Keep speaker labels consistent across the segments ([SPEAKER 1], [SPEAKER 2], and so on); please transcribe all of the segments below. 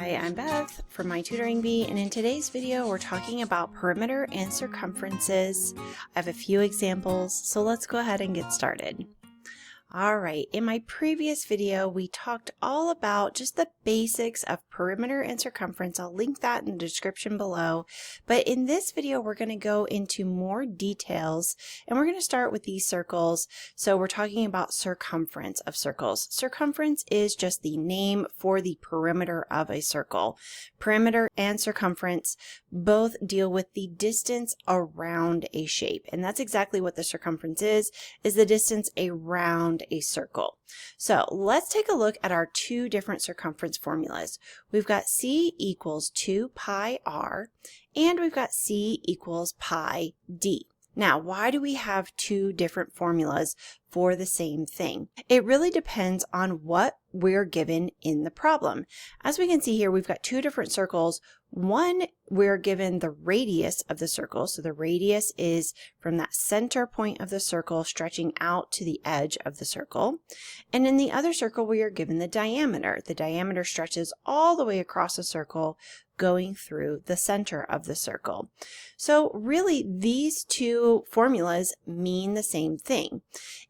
[SPEAKER 1] Hi, I'm Beth from My Tutoring Bee, and in today's video we're talking about perimeter and circumferences. I have a few examples, so let's go ahead and get started. Alright, in my previous video we talked all about just the basics of perimeter and circumference. I'll link that in the description below. But in this video we're going to go into more details, and we're going to start with these circles. So we're talking about circumference of circles. Circumference is just the name for the perimeter of a circle. Perimeter and circumference both deal with the distance around a shape, and that's exactly what the circumference is the distance around a circle. So let's take a look at our two different circumference formulas. We've got C equals 2 pi r, and we've got C equals pi d. Now, why do we have two different formulas for the same thing? It really depends on what we're given in the problem. As we can see here, we've got two different circles. One, we're given the radius of the circle. So the radius is from that center point of the circle stretching out to the edge of the circle. And in the other circle, we are given the diameter. The diameter stretches all the way across the circle, going through the center of the circle. So really, these two formulas mean the same thing.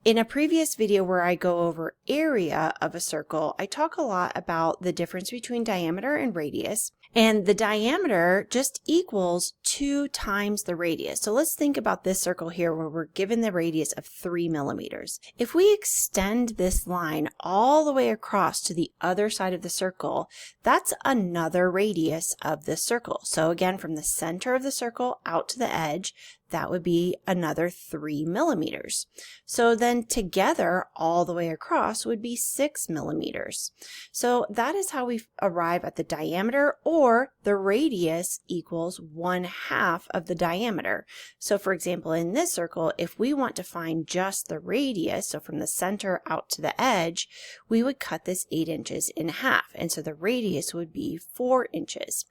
[SPEAKER 1] In a previous video where I go over area of a circle, I talk a lot about the difference between diameter and radius. And the diameter just equals 2 times the radius. So let's think about this circle here where we're given the radius of 3 millimeters. If we extend this line all the way across to the other side of the circle, that's another radius of this circle. So again, from the center of the circle out to the edge, that would be another 3 millimeters. So then together all the way across would be 6 millimeters. So that is how we arrive at the diameter, or the radius equals 1/2 of the diameter. So for example, in this circle, if we want to find just the radius, so from the center out to the edge, we would cut this 8 inches in half. And so the radius would be 4 inches.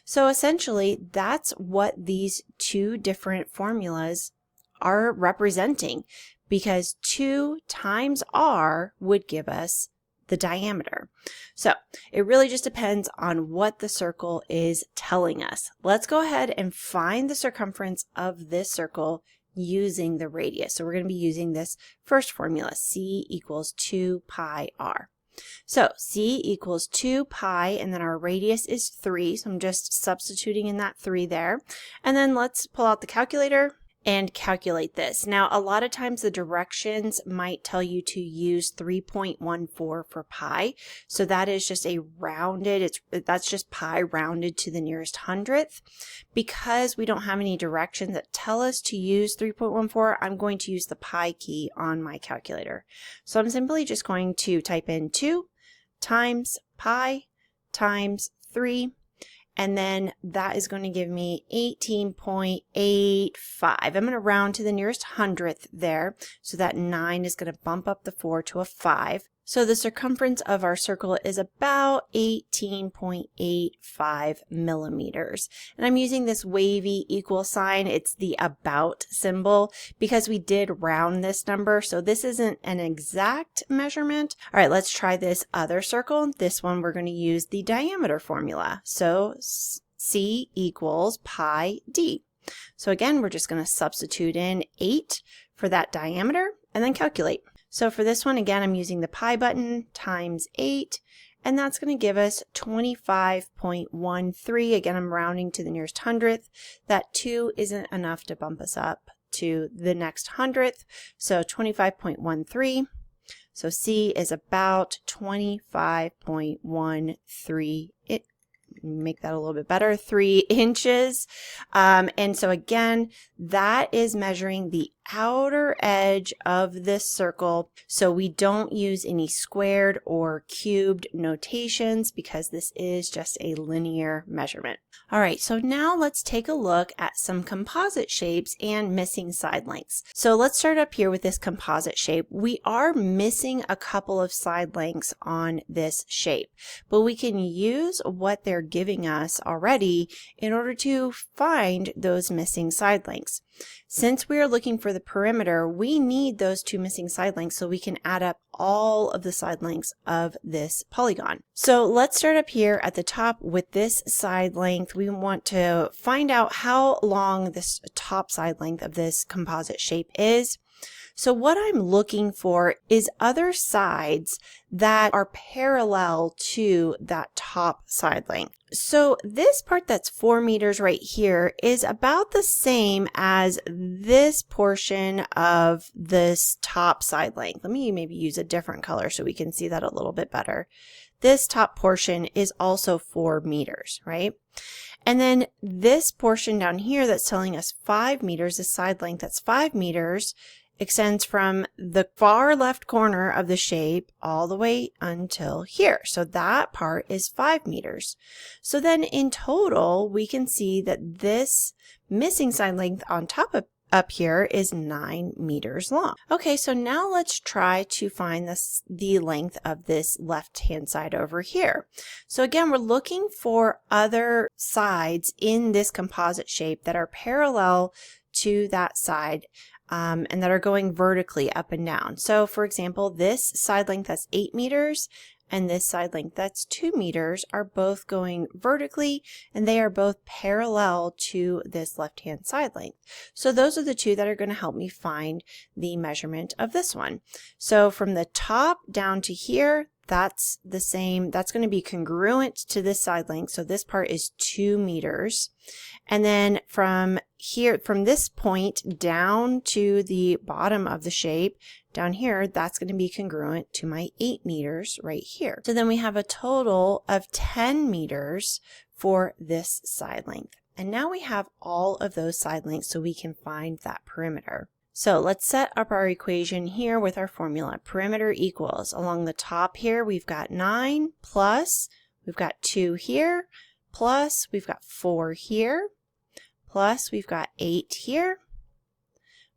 [SPEAKER 1] So essentially, that's what these two different formulas are representing, because 2 times r would give us the diameter. So it really just depends on what the circle is telling us. Let's go ahead and find the circumference of this circle using the radius. So we're going to be using this first formula, C equals 2 pi r. So C equals 2 pi, and then our radius is 3. So I'm just substituting in that 3 there. And then let's pull out the calculator and calculate this. Now, a lot of times the directions might tell you to use 3.14 for pi. So that is just a rounded, that's just pi rounded to the nearest hundredth. Because we don't have any directions that tell us to use 3.14, I'm going to use the pi key on my calculator. So I'm simply just going to type in 2 times pi times 3. And then that is going to give me 18.85. I'm going to round to the nearest hundredth there. So that 9 is going to bump up the 4 to a 5. So the circumference of our circle is about 18.85 millimeters. And I'm using this wavy equal sign. It's the about symbol because we did round this number. So this isn't an exact measurement. All right, let's try this other circle. This one we're going to use the diameter formula. So C equals pi d. So again, we're just going to substitute in 8 for that diameter and then calculate. So for this one, again, I'm using the pi button times 8, and that's going to give us 25.13. Again, I'm rounding to the nearest hundredth. That 2 isn't enough to bump us up to the next hundredth, so 25.13. So C is about 25.13. Make that a little bit better, 3 inches. And so again, that is measuring the outer edge of this circle. So we don't use any squared or cubed notations because this is just a linear measurement. All right, so now let's take a look at some composite shapes and missing side lengths. So let's start up here with this composite shape. We are missing a couple of side lengths on this shape, but we can use what they're giving us already in order to find those missing side lengths. Since we are looking for the the perimeter, we need those two missing side lengths so we can add up all of the side lengths of this polygon. So let's start up here at the top with this side length. We want to find out how long this top side length of this composite shape is. So what I'm looking for is other sides that are parallel to that top side length. So this part that's 4 meters right here is about the same as this portion of this top side length. Let me maybe use a different color so we can see that a little bit better. This top portion is also 4 meters, right? And then this portion down here that's telling us 5 meters, the side length that's 5 meters, extends from the far left corner of the shape all the way until here. So that part is 5 meters. So then in total, we can see that this missing side length on top of up here is 9 meters long. Okay, so now let's try to find the length of this left-hand side over here. So again, we're looking for other sides in this composite shape that are parallel to that side. And that are going vertically up and down. So for example, this side length that's 8 meters and this side length that's 2 meters are both going vertically, and they are both parallel to this left-hand side length. So those are the two that are going to help me find the measurement of this one. So from the top down to here, that's the same. That's going to be congruent to this side length. So this part is 2 meters. And then from here, from this point down to the bottom of the shape down here, that's going to be congruent to my 8 meters right here. So then we have a total of 10 meters for this side length. And now we have all of those side lengths so we can find that perimeter. So let's set up our equation here with our formula. Perimeter equals, along the top here, we've got 9 plus, we've got 2 here, plus we've got 4 here, plus we've got 8 here,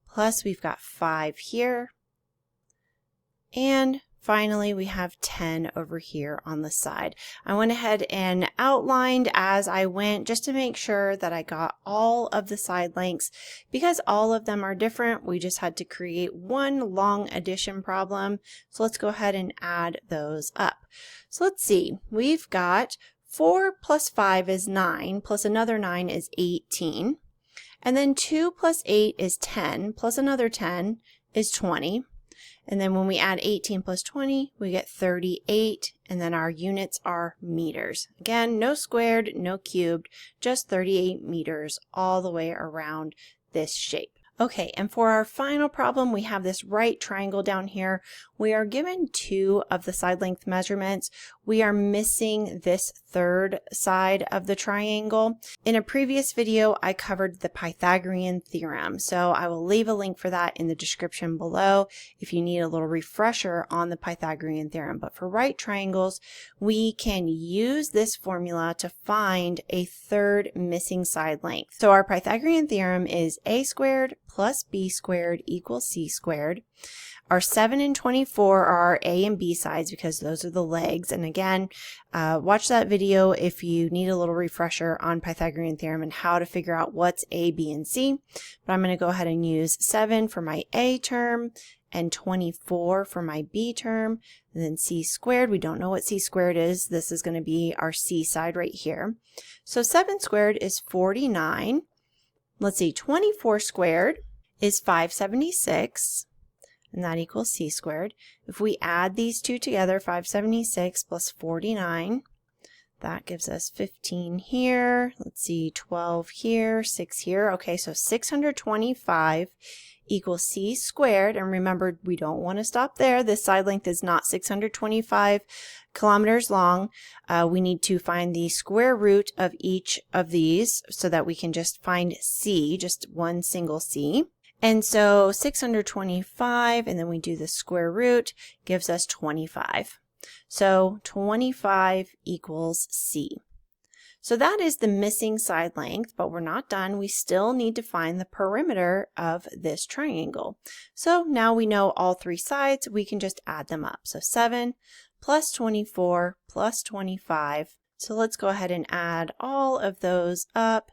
[SPEAKER 1] plus we've got 5 here, and finally we have 10 over here on the side. I went ahead and outlined as I went just to make sure that I got all of the side lengths. Because all of them are different, we just had to create one long addition problem. So let's go ahead and add those up. So let's see, we've got 4 plus 5 is 9, plus another 9 is 18. And then 2 plus 8 is 10, plus another 10 is 20. And then when we add 18 plus 20, we get 38, and then our units are meters. Again, no squared, no cubed, just 38 meters all the way around this shape. Okay, and for our final problem, we have this right triangle down here. We are given 2 of the side length measurements. We are missing this third side of the triangle. In a previous video, I covered the Pythagorean theorem, so I will leave a link for that in the description below if you need a little refresher on the Pythagorean theorem. But for right triangles, we can use this formula to find a third missing side length. So our Pythagorean theorem is a squared plus b squared equals c squared. Our 7 and 24 are our A and B sides because those are the legs. And again, watch that video if you need a little refresher on Pythagorean theorem and how to figure out what's A, B, and C. But I'm going to go ahead and use 7 for my A term and 24 for my B term. And then c squared, we don't know what c squared is. This is going to be our C side right here. So 7 squared is 49. Let's see, 24 squared is 576. And that equals c squared. If we add these two together, 576 plus 49, that gives us 15 here. Let's see, 12 here, 6 here. Okay, so 625 equals c squared. And remember, we don't want to stop there. This side length is not 625 kilometers long. We need to find the square root of each of these so that we can just find c, just one single c. And so 625, and then we do the square root, gives us 25. So 25 equals C. So that is the missing side length, but we're not done. We still need to find the perimeter of this triangle. So now we know all 3 sides, we can just add them up. So 7 plus 24 plus 25. So let's go ahead and add all of those up.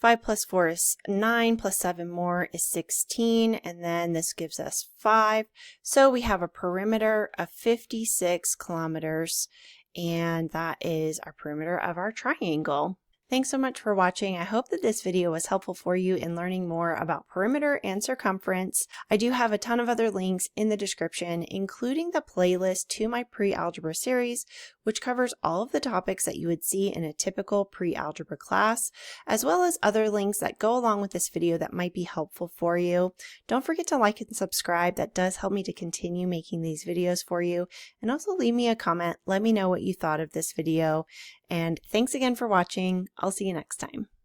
[SPEAKER 1] 5 plus 4 is 9, plus 7 more is 16, and then this gives us 5. So we have a perimeter of 56 kilometers, and that is our perimeter of our triangle. Thanks so much for watching. I hope that this video was helpful for you in learning more about perimeter and circumference. I do have a ton of other links in the description, including the playlist to my pre-algebra series, which covers all of the topics that you would see in a typical pre-algebra class, as well as other links that go along with this video that might be helpful for you. Don't forget to like and subscribe. That does help me to continue making these videos for you. And also leave me a comment. Let me know what you thought of this video. And thanks again for watching. I'll see you next time.